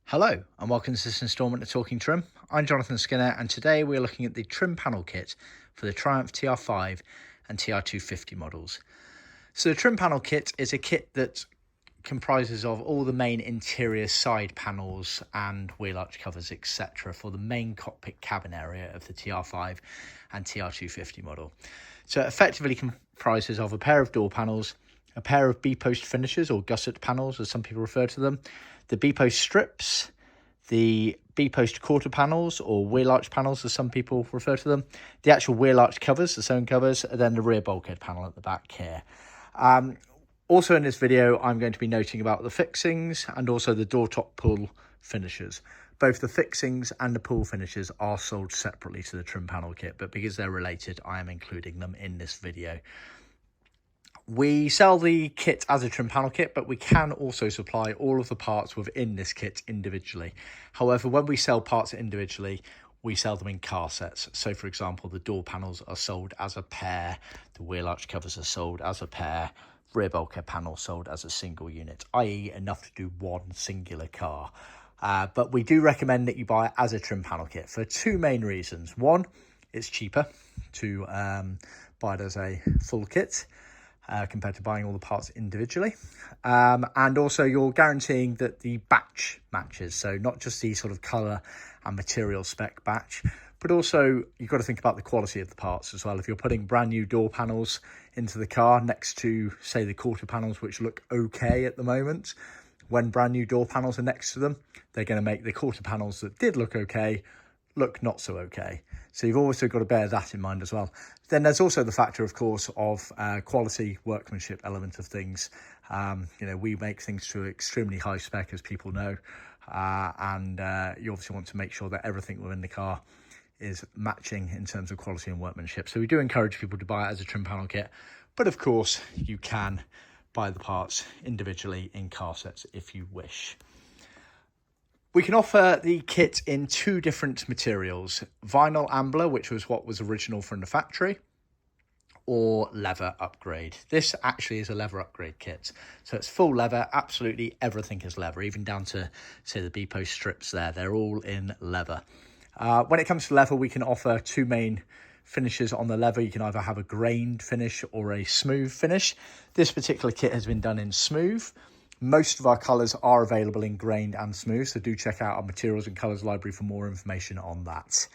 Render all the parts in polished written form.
Hello and welcome to this instalment of Talking Trim. I'm Jonathon Skinner and today we're looking at the trim panel kit for the Triumph TR5 and TR250 models. So the trim panel kit is a kit that comprises of all the main interior side panels and wheel arch covers, etc. for the main cockpit cabin area of the TR5 and TR250 model. So it effectively comprises of a pair of door panels, a pair of B-post finishers or gusset panels as some people refer to them, the B-post strips, the B-post quarter panels or wheel arch panels as some people refer to them, the actual wheel arch covers, the sewn covers, and then the rear bulkhead panel at the back here. Also in this video, I'm going to be noting about the fixings and also the door top pull finishers. Both the fixings and the pull finishers are sold separately to the trim panel kit, but because they're related, I am including them in this video. We sell the kit as a trim panel kit, but we can also supply all of the parts within this kit individually. However, when we sell parts individually, we sell them in car sets. So for example, the door panels are sold as a pair, the wheel arch covers are sold as a pair, rear bulkhead panel sold as a single unit, i.e. enough to do one singular car. But we do recommend that you buy it as a trim panel kit for two main reasons. One, it's cheaper to buy it as a full kit compared to buying all the parts individually. And also you're guaranteeing that the batch matches. So not just the sort of colour and material spec batch, but also you've got to think about the quality of the parts as well. If you're putting brand new door panels into the car next to, say, the quarter panels, which look okay at the moment, when brand new door panels are next to them, they're going to make the quarter panels that did look okay look not so okay. So you've also got to bear that in mind as well. Then there's also the factor, of course, of quality workmanship element of things. We make things to extremely high spec, as people know, and you obviously want to make sure that everything within the car is matching in terms of quality and workmanship. So we do encourage people to buy it as a trim panel kit, but of course you can buy the parts individually in car sets if you wish. We can offer the kit in two different materials: vinyl ambler, which was what was original from the factory, or leather upgrade. This actually is a leather upgrade kit. So it's full leather, absolutely everything is leather, even down to, say, the B-post strips there. They're all in leather. When it comes to leather, we can offer two main finishes on the leather. You can either have a grained finish or a smooth finish. This particular kit has been done in smooth. Most of our colours are available in grained and smooth, so do check out our materials and colours library for more information on that.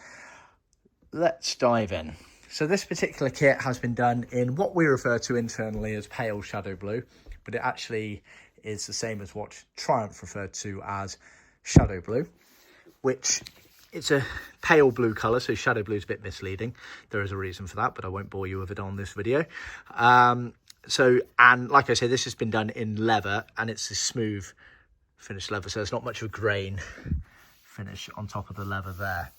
Let's dive in. So this particular kit has been done in what we refer to internally as pale shadow blue, but it actually is the same as what Triumph referred to as shadow blue, which it's a pale blue colour, so shadow blue is a bit misleading. There is a reason for that, but I won't bore you with it on this video. And like I said, this has been done in leather, and it's a smooth finished leather, so there's not much of a grain finish on top of the leather there.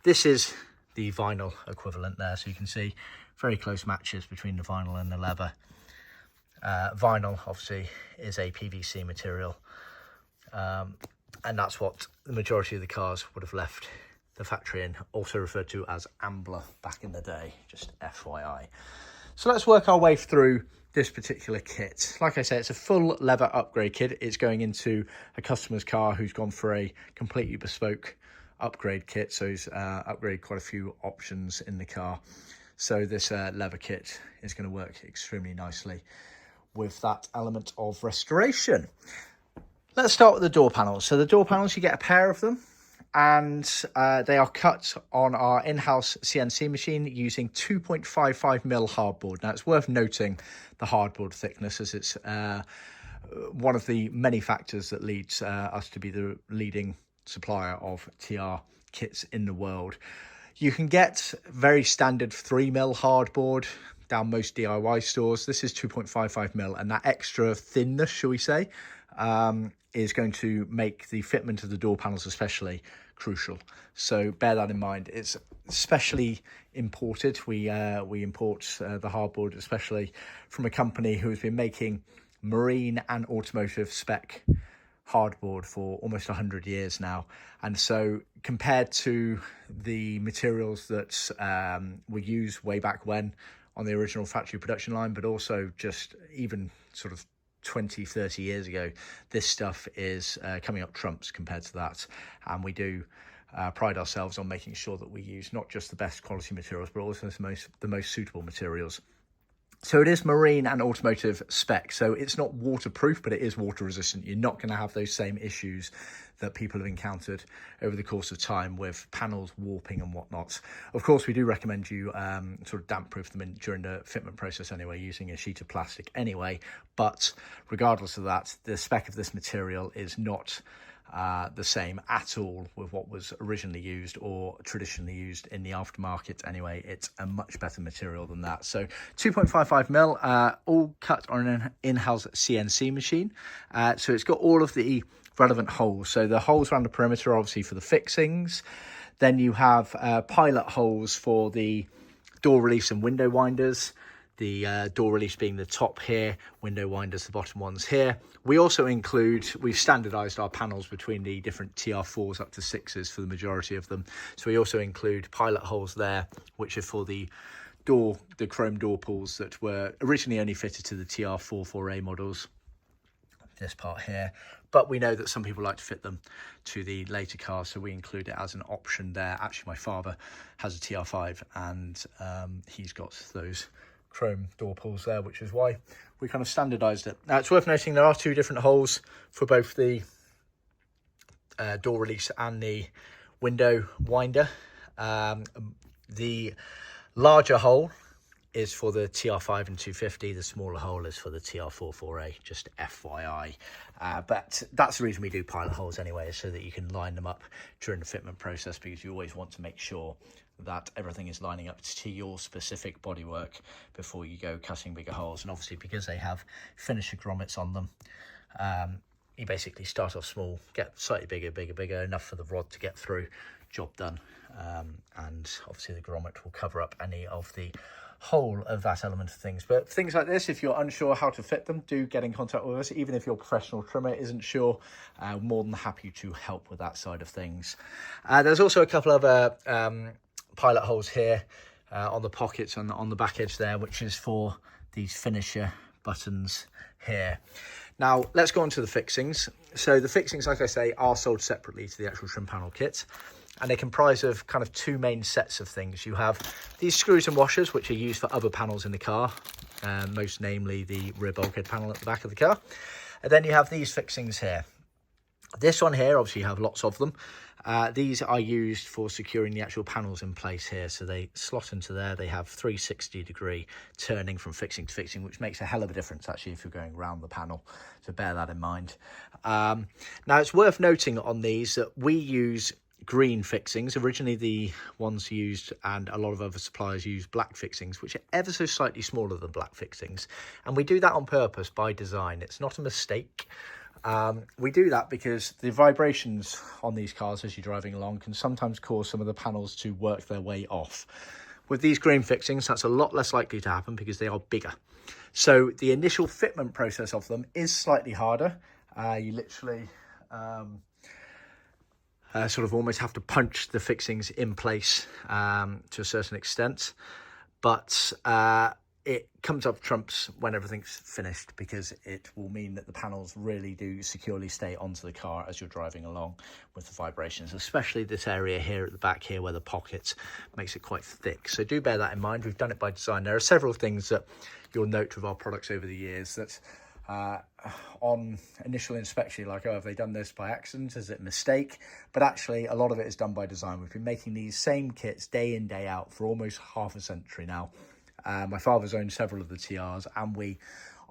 This is the vinyl equivalent there, so you can see very close matches between the vinyl and the leather. Vinyl obviously is a PVC material, and that's what the majority of the cars would have left the factory in, also referred to as ambler back in the day, just FYI. So let's work our way through this particular kit. Like I said, it's a full leather upgrade kit. It's going into a customer's car who's gone for a completely bespoke upgrade kit. So he's upgraded quite a few options in the car. So this leather kit is going to work extremely nicely with that element of restoration. Let's start with the door panels. So the door panels, you get a pair of them, and they are cut on our in-house CNC machine using 2.55mm hardboard. Now, it's worth noting the hardboard thickness, as it's one of the many factors that leads us to be the leading supplier of TR kits in the world. You can get very standard 3mm hardboard down most DIY stores. This is 2.55mm, and that extra thinness, shall we say, is going to make the fitment of the door panels especially crucial. So bear that in mind. It's specially imported. We import the hardboard especially from a company who has been making marine and automotive spec hardboard for almost 100 years now. And so compared to the materials that we used way back when on the original factory production line, but also just even sort of 20-30 years ago, this stuff is coming up trumps compared to that. And we do pride ourselves on making sure that we use not just the best quality materials, but also the most suitable materials. So it is marine and automotive spec. So it's not waterproof, but it is water resistant. You're not going to have those same issues that people have encountered over the course of time with panels warping and whatnot. Of course, we do recommend you sort of damp proof them during the fitment process anyway, using a sheet of plastic anyway. But regardless of that, the spec of this material is not the same at all with what was originally used or traditionally used in the aftermarket anyway. It's a much better material than that. So 2.55 mil, all cut on an in-house CNC machine. So it's got all of the relevant holes. So the holes around the perimeter are obviously for the fixings. Then you have pilot holes for the door release and window winders. The door release being the top here, window winders the bottom ones here. We also include, we've standardized our panels between the different TR4s up to 6s for the majority of them. So we also include pilot holes there, which are for the chrome door pulls that were originally only fitted to the TR4 4A models. This part here, but we know that some people like to fit them to the later cars, so we include it as an option there. Actually, my father has a TR5 and he's got those chrome door pulls there, which is why we kind of standardized it. Now it's worth noting there are two different holes for both the door release and the window winder. The larger hole is for the TR5 and 250. The smaller hole is for the TR4 4A, just FYI. But that's the reason we do pilot holes anyway, so that you can line them up during the fitment process, because you always want to make sure that everything is lining up to your specific bodywork before you go cutting bigger holes. And obviously, because they have finisher grommets on them, you basically start off small, get slightly bigger, enough for the rod to get through, job done. And obviously the grommet will cover up any of the whole of that element of things. But things like this, if you're unsure how to fit them, do get in contact with us. Even if your professional trimmer isn't sure, more than happy to help with that side of things. There's also a couple of pilot holes here on the pockets and on the back edge there, which is for these finisher buttons here. Now let's go on to the fixings. So the fixings, like I say, are sold separately to the actual trim panel kit, and they comprise of kind of two main sets of things. You have these screws and washers, which are used for other panels in the car, most namely the rear bulkhead panel at the back of the car. And then you have these fixings here. This one here, obviously you have lots of them. These are used for securing the actual panels in place here. So they slot into there. They have 360-degree turning from fixing to fixing, which makes a hell of a difference actually if you're going around the panel. So bear that in mind. Now it's worth noting on these that we use green fixings. Originally the ones used, and a lot of other suppliers use black fixings, which are ever so slightly smaller than black fixings. And we do that on purpose by design. It's not a mistake. We do that because the vibrations on these cars as you're driving along can sometimes cause some of the panels to work their way off. With these green fixings, that's a lot less likely to happen because they are bigger. So the initial fitment process of them is slightly harder. You literally sort of almost have to punch the fixings in place to a certain extent. But it comes up trumps when everything's finished, because it will mean that the panels really do securely stay onto the car as you're driving along with the vibrations, especially this area here at the back here where the pocket makes it quite thick. So do bear that in mind. We've done it by design. There are several things that you'll note with our products over the years that on initial inspection, like, oh, have they done this by accident? Is it a mistake? But actually, a lot of it is done by design. We've been making these same kits day in, day out for almost half a century now. My father's owned several of the TRs, and we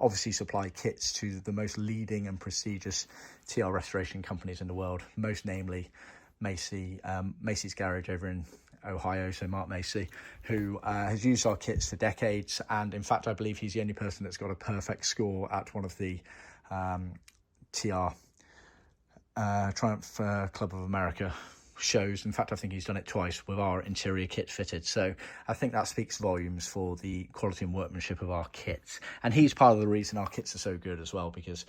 obviously supply kits to the most leading and prestigious TR restoration companies in the world, most namely Macy's Garage over in Ohio, so Mark Macy, who has used our kits for decades. And in fact, I believe he's the only person that's got a perfect score at one of the TR Triumph Club of America shows. In fact, I think he's done it twice with our interior kit fitted. So I think that speaks volumes for the quality and workmanship of our kits. And he's part of the reason our kits are so good as well, because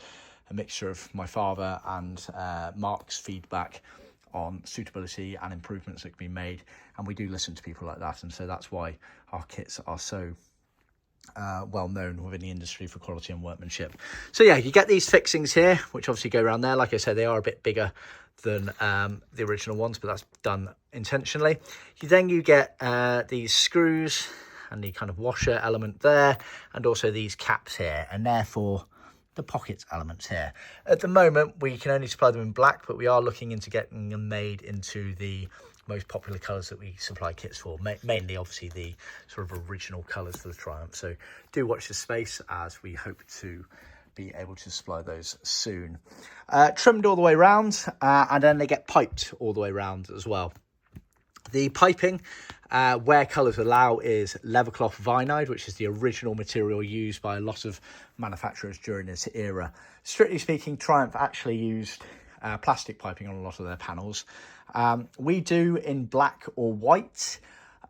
a mixture of my father and Mark's feedback on suitability and improvements that can be made, and we do listen to people like that, and so that's why our kits are so well known within the industry for quality and workmanship. So yeah, you get these fixings here, which obviously go around there. Like I said, they are a bit bigger than the original ones, but that's done intentionally. You get these screws and the kind of washer element there, and also these caps here, and therefore the pockets elements here. At the moment, we can only supply them in black, but we are looking into getting them made into the most popular colours that we supply kits for, mainly obviously the sort of original colours for the Triumph. So do watch this space, as we hope to be able to supply those soon. Trimmed all the way around, and then they get piped all the way around as well. The piping, where colours allow, is Leathercloth vinide, which is the original material used by a lot of manufacturers during this era. Strictly speaking, Triumph actually used plastic piping on a lot of their panels. We do in black or white,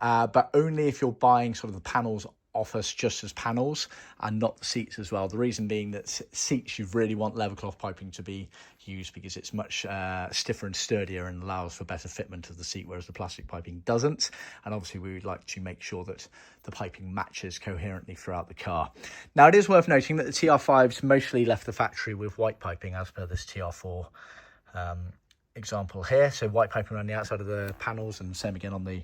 but only if you're buying sort of the panels off us just as panels and not the seats as well. The reason being that seats, you really want Leathercloth piping to be used because it's much stiffer and sturdier and allows for better fitment of the seat, whereas the plastic piping doesn't. And obviously we would like to make sure that the piping matches coherently throughout the car. Now, it is worth noting that the TR5s mostly left the factory with white piping, as per this TR4 example here. So white piping around the outside of the panels, and same again on the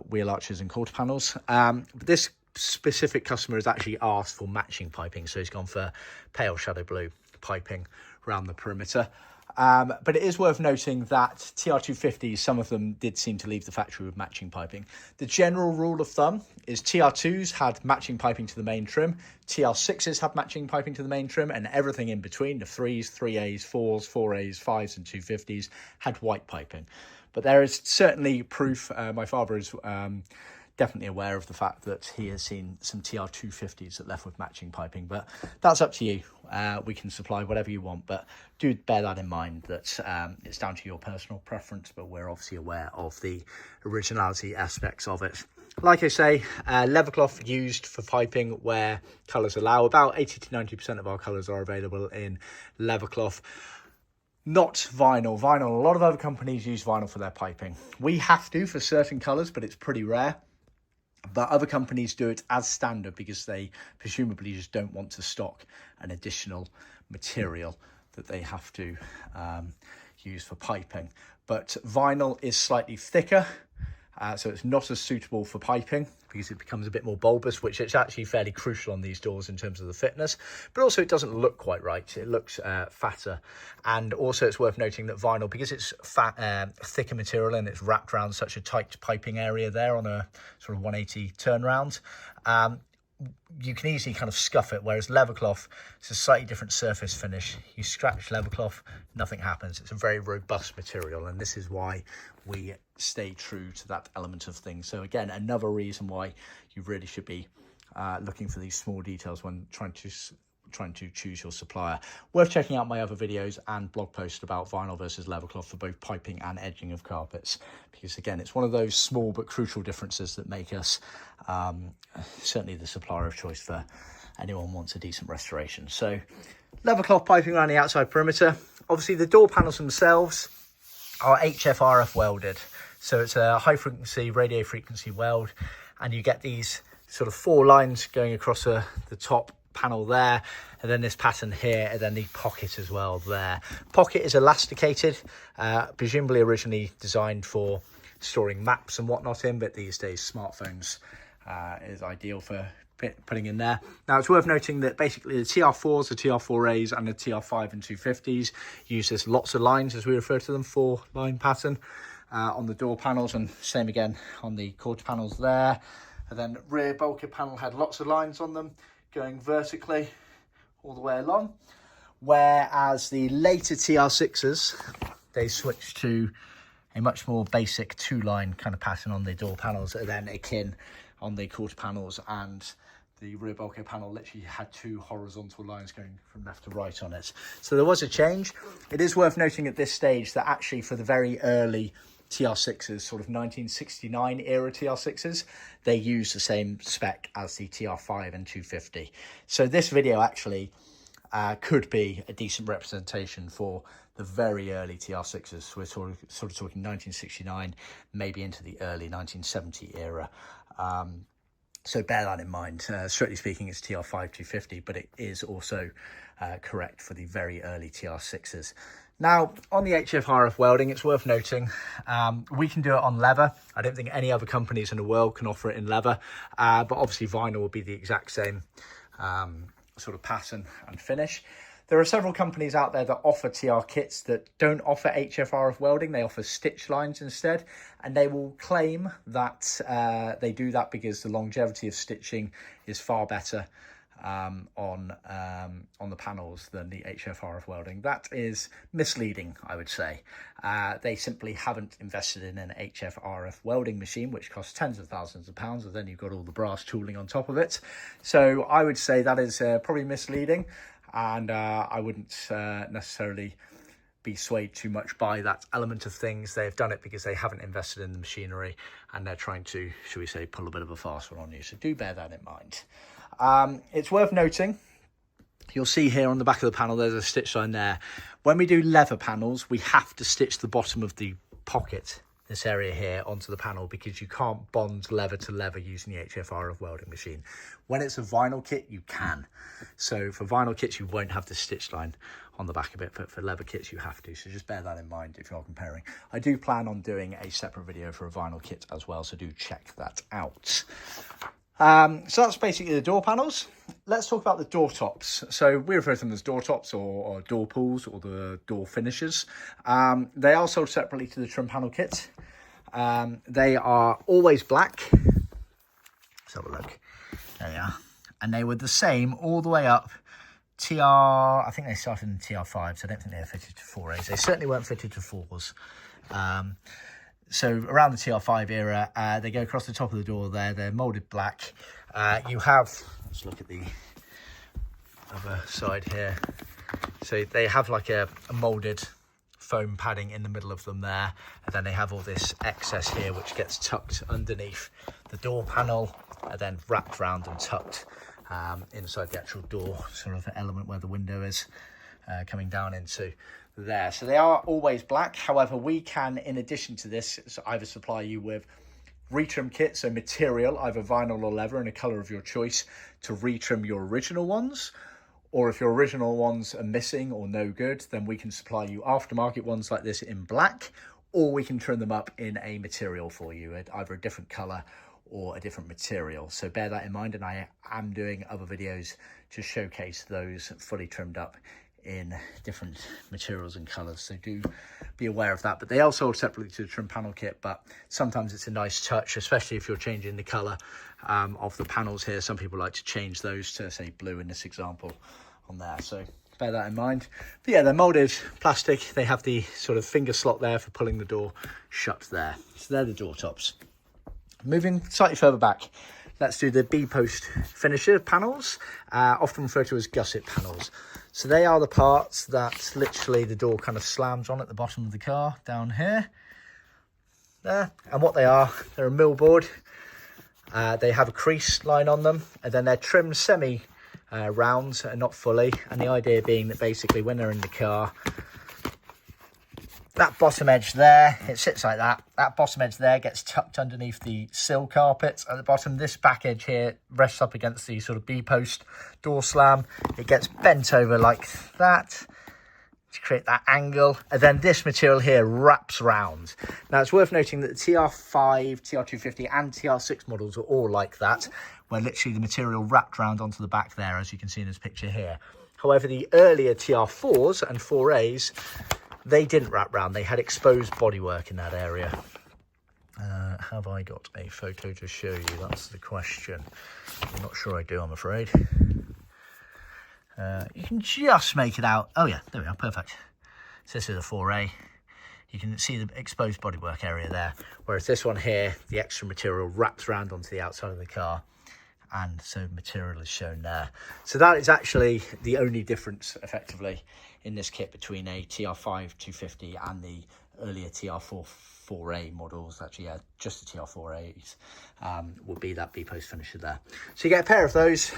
wheel arches and quarter panels. But this specific customer has actually asked for matching piping, so he's gone for pale shadow blue piping around the perimeter. But it is worth noting that TR250s, some of them did seem to leave the factory with matching piping. The general rule of thumb is TR2s had matching piping to the main trim, TR6s had matching piping to the main trim, and everything in between, the 3s, 3As, 4s, 4As, 5s and 250s, had white piping. But there is certainly proof, my father is definitely aware of the fact that he has seen some TR250s that left with matching piping, but that's up to you. We can supply whatever you want, but do bear that in mind, that it's down to your personal preference, but we're obviously aware of the originality aspects of it. Like I say, Leathercloth used for piping where colours allow. About 80 to 90% of our colours are available in Leathercloth. Not vinyl. Vinyl, a lot of other companies use vinyl for their piping. We have to for certain colours, but it's pretty rare. But other companies do it as standard because they presumably just don't want to stock an additional material that they have to use for piping. But vinyl is slightly thicker, so it's not as suitable for piping because it becomes a bit more bulbous, which is actually fairly crucial on these doors in terms of the fitness. But also it doesn't look quite right. It looks fatter. And also it's worth noting that vinyl, because it's thicker material and it's wrapped around such a tight piping area there on a sort of 180 turnaround, you can easily kind of scuff it, whereas Leathercloth, it's a slightly different surface finish. You scratch Leathercloth, nothing happens. It's a very robust material, and this is why we stay true to that element of things. So again, another reason why you really should be looking for these small details when trying to choose your supplier. Worth checking out my other videos and blog posts about vinyl versus Leathercloth for both piping and edging of carpets, because again, it's one of those small but crucial differences that make us certainly the supplier of choice for anyone who wants a decent restoration. So Leathercloth piping around the outside perimeter. Obviously the door panels themselves are HFRF welded, so it's a high frequency radio frequency weld, and you get these sort of 4 lines going across the top panel there, and then this pattern here, and then the pocket as well there. Pocket is elasticated, presumably originally designed for storing maps and whatnot in, but these days smartphones is ideal for putting in there. Now it's worth noting that basically the TR4s, the TR4As and the TR5 and 250s use this lots of lines, as we refer to them, 4-line pattern on the door panels, and same again on the quarter panels there. And then rear bulkhead panel had lots of lines on them going vertically all the way along, whereas the later TR6s, they switched to a much more basic 2-line kind of pattern on the door panels, and then akin on the quarter panels, and the rear bulkhead panel literally had 2 horizontal lines going from left to right on it. So there was a change. It is worth noting at this stage that actually for the very early TR6s, sort of 1969 era TR6s, they use the same spec as the TR5 and 250. So this video actually could be a decent representation for the very early TR6s. So we're sort of talking 1969, maybe into the early 1970 era. So bear that in mind. Strictly speaking, it's TR5 250, but it is also correct for the very early TR6s. Now, on the HFRF welding, it's worth noting, we can do it on leather. I don't think any other companies in the world can offer it in leather, but obviously vinyl will be the exact same sort of pattern and finish. There are several companies out there that offer TR kits that don't offer HFRF welding. They offer stitch lines instead, and they will claim that they do that because the longevity of stitching is far better on the panels than the HFRF welding. That is misleading, I would say. They simply haven't invested in an HFRF welding machine, which costs tens of thousands of pounds, and then you've got all the brass tooling on top of it. So I would say that is probably misleading. And I wouldn't necessarily be swayed too much by that element of things. They've done it because they haven't invested in the machinery and they're trying to, should we say, pull a bit of a fast one on you. So do bear that in mind. It's worth noting, you'll see here on the back of the panel, there's a stitch line there. When we do leather panels, we have to stitch the bottom of the pocket, this area here, onto the panel because you can't bond leather to leather using the HFRF welding machine. When it's a vinyl kit, you can. So for vinyl kits, you won't have the stitch line on the back of it, but for leather kits, you have to. So just bear that in mind if you're comparing. I do plan on doing a separate video for a vinyl kit as well, so do check that out. So that's basically the door panels. Let's talk about the door tops. So we refer to them as door tops or door pulls or the door finishers. They are sold separately to the trim panel kit. They are always black. Let's have a look. There they are. And they were the same all the way up I think they started in TR5, so I don't think they were fitted to 4As. They certainly weren't fitted to 4s. So around the TR5 era, they go across the top of the door there. They're moulded black. You have, let's look at the other side here. So they have like a moulded foam padding in the middle of them there. And then they have all this excess here, which gets tucked underneath the door panel and then wrapped around and tucked inside the actual door sort of element where the window is coming down into there. So they are always black. However, we can, in addition to this, either supply you with retrim kits, so material, either vinyl or leather in a colour of your choice, to retrim your original ones. Or if your original ones are missing or no good, then we can supply you aftermarket ones like this in black, or we can trim them up in a material for you, at either a different colour or a different material. So bear that in mind, and I am doing other videos to showcase those fully trimmed up in different materials and colours, so do be aware of that. But they are sold separately to the trim panel kit, but sometimes it's a nice touch, especially if you're changing the colour of the panels here. Some people like to change those to, say, blue in this example on there, so bear that in mind. But yeah, they're moulded plastic. They have the sort of finger slot there for pulling the door shut there. So they're the door tops. Moving slightly further back, let's do the B-post finisher panels, often referred to as gusset panels. So they are the parts that literally the door kind of slams on at the bottom of the car, down here. There. And what they are, they're a millboard. They have a crease line on them, and then they're trimmed semi-round, not fully. And the idea being that basically when they're in the car, that bottom edge there, it sits like that. That bottom edge there gets tucked underneath the sill carpet at the bottom. This back edge here rests up against the sort of B-post door slam. It gets bent over like that to create that angle. And then this material here wraps round. Now, it's worth noting that the TR5, TR250 and TR6 models are all like that, where literally the material wrapped round onto the back there, as you can see in this picture here. However, the earlier TR4s and 4As, they didn't wrap round. They had exposed bodywork in that area. Have I got a photo to show you? That's the question. I'm not sure I do, I'm afraid. You can just make it out. Oh yeah, there we are, perfect. So this is a 4A. You can see the exposed bodywork area there. Whereas this one here, the extra material wraps around onto the outside of the car. And so material is shown there. So that is actually the only difference, effectively, in this kit between a TR5 250 and the earlier TR4A models, actually, yeah, just the TR4As, would be that B-post finisher there. So you get a pair of those.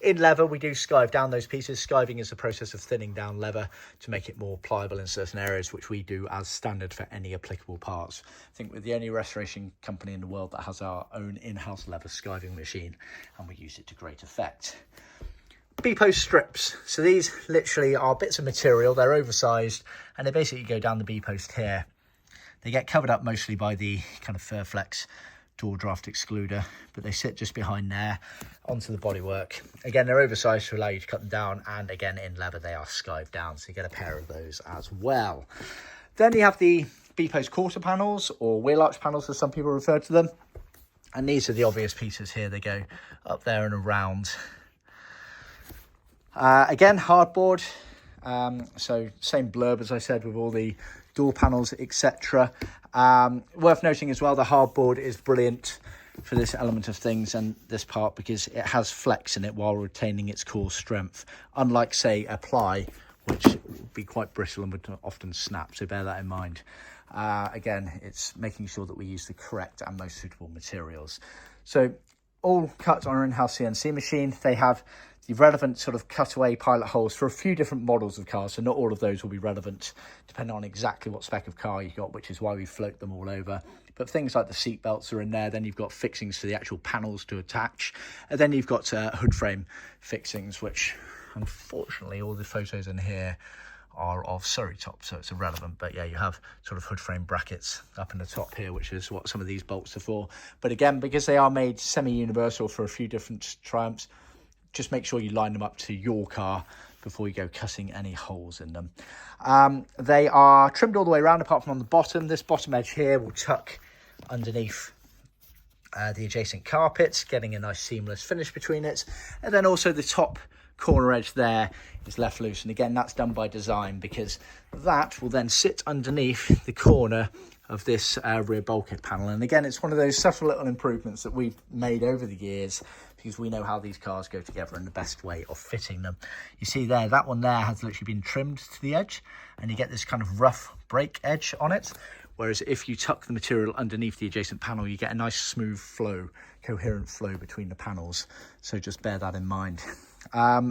In leather, we do skive down those pieces. Skiving is the process of thinning down leather to make it more pliable in certain areas, which we do as standard for any applicable parts. I think we're the only restoration company in the world that has our own in-house leather skiving machine, and we use it to great effect. B-post strips. So these literally are bits of material. They're oversized, and they basically go down the B-post here. They get covered up mostly by the kind of Furflex door draft excluder, but they sit just behind there onto the bodywork. Again, they're oversized to allow you to cut them down, and again, in leather, they are skived down, so you get a pair of those as well. Then you have the B-post quarter panels, or wheel arch panels as some people refer to them, and these are the obvious pieces here. They go up there and around. Again, hardboard, so same blurb as I said with all the door panels, etc. Worth noting as well, the hardboard is brilliant for this element of things and this part because it has flex in it while retaining its core strength, unlike, say, a ply, which would be quite brittle and would often snap, so bear that in mind. Again, it's making sure that we use the correct and most suitable materials. So all cut on our in-house CNC machine. They have the relevant sort of cutaway pilot holes for a few different models of cars, so not all of those will be relevant depending on exactly what spec of car you got, which is why we float them all over. But things like the seat belts are in there. Then you've got fixings for the actual panels to attach, and then you've got hood frame fixings, which unfortunately all the photos in here are of Surrey top, so it's irrelevant. But yeah, you have sort of hood frame brackets up in the top here, which is what some of these bolts are for. But again, because they are made semi-universal for a few different Triumphs, just make sure you line them up to your car before you go cutting any holes in them. They are trimmed all the way around apart from on the bottom. This bottom edge here will tuck underneath the adjacent carpet, getting a nice seamless finish between it. And then also the top corner edge there is left loose, and again, that's done by design because that will then sit underneath the corner of this rear bulkhead panel. And again, it's one of those subtle little improvements that we've made over the years because we know how these cars go together and the best way of fitting them. You see there, that one there has literally been trimmed to the edge, and you get this kind of rough break edge on it. Whereas if you tuck the material underneath the adjacent panel, you get a nice smooth flow, coherent flow between the panels. So just bear that in mind.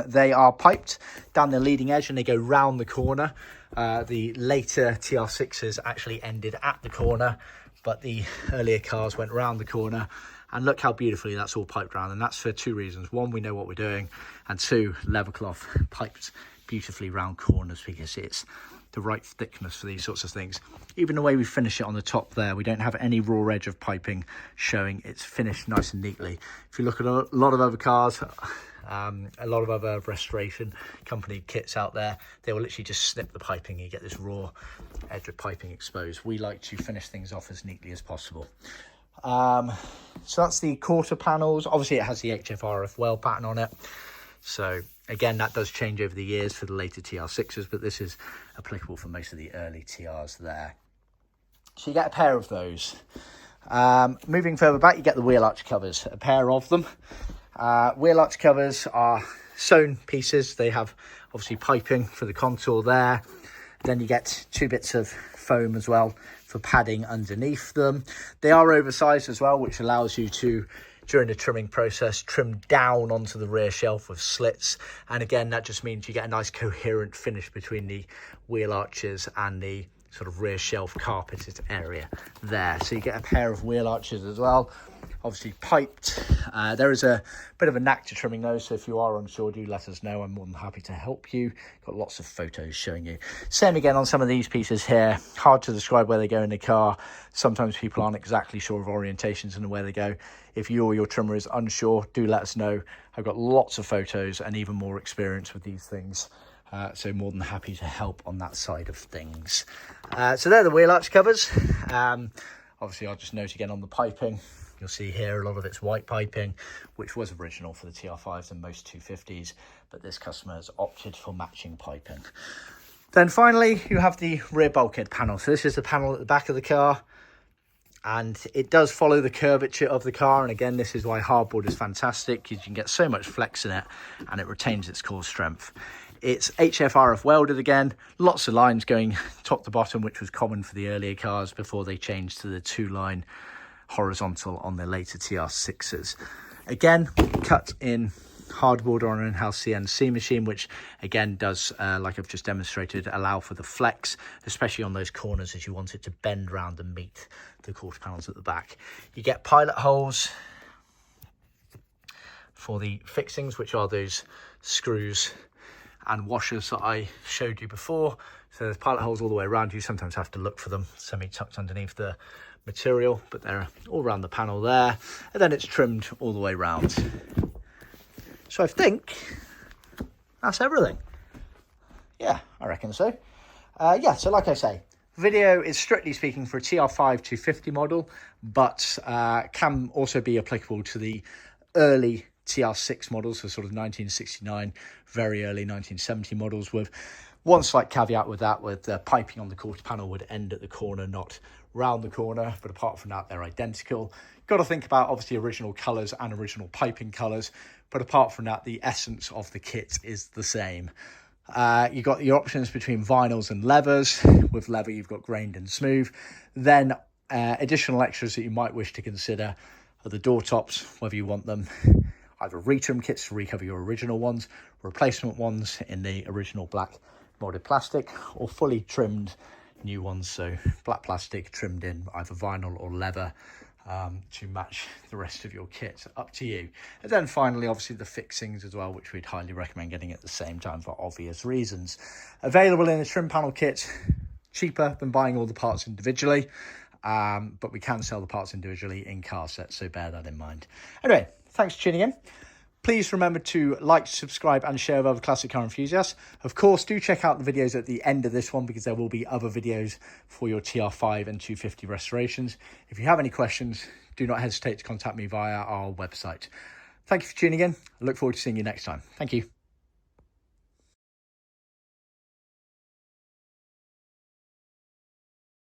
They are piped down the leading edge and they go round the corner. The later TR6s actually ended at the corner, but the earlier cars went round the corner. And look how beautifully that's all piped round. And that's for two reasons. One, we know what we're doing. And two, Leathercloth piped beautifully round corners because it's the right thickness for these sorts of things. Even the way we finish it on the top there, we don't have any raw edge of piping showing. It's finished nice and neatly. If you look at a lot of other cars, a lot of other restoration company kits out there, they will literally just snip the piping and you get this raw edge of piping exposed. We like to finish things off as neatly as possible. So that's the quarter panels. Obviously it has the HFRF weld pattern on it, so again that does change over the years for the later TR6s, but this is applicable for most of the early TRs there. So you get a pair of those. Moving further back, you get the wheel arch covers, a pair of them. Wheel arch covers are sewn pieces. They have obviously piping for the contour there. Then you get two bits of foam as well for padding underneath them. They are oversized as well, which allows you to, during the trimming process, trim down onto the rear shelf with slits. And again, that just means you get a nice coherent finish between the wheel arches and the sort of rear shelf carpeted area there. So you get a pair of wheel arches as well, obviously piped. There is a bit of a knack to trimming those, so if you are unsure, do let us know. I'm more than happy to help you. Got lots of photos showing you. Same again on some of these pieces here. Hard to describe where they go in the car. Sometimes people aren't exactly sure of orientations and where they go. If you or your trimmer is unsure, do let us know. I've got lots of photos and even more experience with these things. So more than happy to help on that side of things. So they're the wheel arch covers. Obviously, I'll just note again on the piping. You'll see here a lot of it's white piping, which was original for the TR5s and most 250s, but this customer has opted for matching piping. Then finally, you have the rear bulkhead panel. So this is the panel at the back of the car, and it does follow the curvature of the car. And again, this is why hardboard is fantastic, because you can get so much flex in it and it retains its core strength. It's HFRF welded again, lots of lines going top to bottom, which was common for the earlier cars before they changed to the 2-line horizontal on the later TR6s. Again, cut in hardboard or an in-house CNC machine, which again does, like I've just demonstrated, allow for the flex, especially on those corners as you want it to bend round and meet the quarter panels at the back. You get pilot holes for the fixings, which are those screws and washers that I showed you before. So there's pilot holes all the way around. You sometimes have to look for them semi-tucked underneath the material, but they're all around the panel there, and then it's trimmed all the way around. So I think that's everything. Yeah, I reckon so. Yeah, so like I say, video is strictly speaking for a TR5 250 model, but can also be applicable to the early TR6 models, so sort of 1969, very early 1970 models, with one slight caveat with that, with the piping on the quarter panel would end at the corner, not round the corner, but apart from that, they're identical. Got to think about obviously original colours and original piping colours, but apart from that, the essence of the kit is the same. You've got your options between vinyls and leathers. With leather, you've got grained and smooth. Then additional extras that you might wish to consider are the door tops, whether you want them either retrim kits to recover your original ones, replacement ones in the original black molded plastic, or fully trimmed new ones, so black plastic trimmed in either vinyl or leather to match the rest of your kit. Up to you. And then finally, obviously, the fixings as well, which we'd highly recommend getting at the same time for obvious reasons. Available in a trim panel kit, cheaper than buying all the parts individually, but we can sell the parts individually in car sets, so bear that in mind. Anyway, thanks for tuning in. Please remember to like, subscribe and share with other classic car enthusiasts. Of course, do check out the videos at the end of this one, because there will be other videos for your TR5 and 250 restorations. If you have any questions, do not hesitate to contact me via our website. Thank you for tuning in. I look forward to seeing you next time. Thank you.